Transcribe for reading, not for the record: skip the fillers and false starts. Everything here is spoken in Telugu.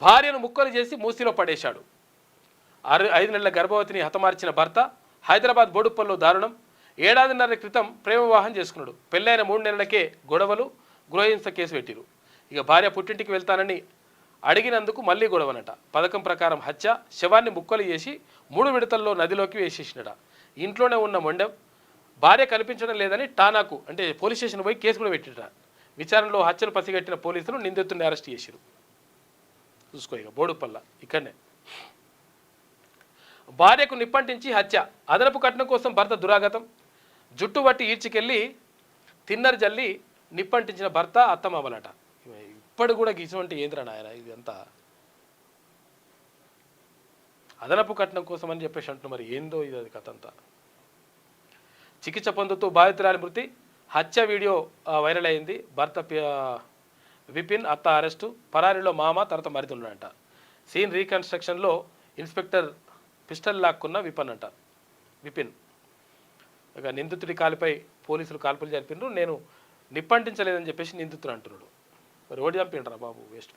భార్యను ముక్కలు చేసి మూసిలో పడేశాడు. 5 నెలల గర్భవతిని హతమార్చిన భర్త. హైదరాబాద్ బోడుప్పల్లో దారుణం. 1.5 ఏళ్ల క్రితం ప్రేమ వివాహం చేసుకున్నాడు. పెళ్ళైన 3 నెలలకే గొడవలు, గృహహింస కేసు పెట్టిరు. ఇక భార్య పుట్టింటికి వెళ్తానని అడిగినందుకు మళ్ళీ గొడవనట. పథకం ప్రకారం హత్య. శవాన్ని ముక్కలు చేసి 3 విడతల్లో నదిలోకి వేసేసినట. ఇంట్లోనే ఉన్న మొండెం. భార్య కనిపించడం లేదని టానాకు అంటే పోలీస్ స్టేషన్ పోయి కేసు కూడా పెట్టిట. విచారణలో హత్యను పసిగట్టిన పోలీసులు నిందితుడిని అరెస్ట్ చేశారు. చూసుకో ఇక బోడుపల్ల ఇక్కడనే. భార్యకు నిప్పంటించి హత్య. అదనపు కట్నం కోసం భర్త దురాగతం. జుట్టు పట్టి ఈడ్చికెళ్ళి తిన్నర్ జల్లి నిప్పంటించిన భర్త అత్తమామలట. ఇప్పటి కూడా ఇటువంటి ఏంద్రా నాయన ఇదంతా. అదనపు కట్నం కోసం అని చెప్పేసి అంటున్నారు. మరి ఏందో ఇది అది కథ అంతా. చికిత్స పొందుతూ బాధితురాలి మృతి. హత్య వీడియో వైరల్ అయింది. భర్త విపిన్, అత్త అరెస్టు. పరారీలో మామ, తర్వాత మరిదున్నాడంట. సీన్ రీకన్స్ట్రక్షన్లో ఇన్స్పెక్టర్ పిస్టల్ లాక్కున్న విపిన్. ఇక నిందితుడి కాలిపై పోలీసులు కాల్పులు జరిపినారు. నేను నిప్పంటించలేదని చెప్పేసి నిందితుడు అంటున్నాడు. మరి ఓడి చంపిండ్రా బాబు వేస్ట్.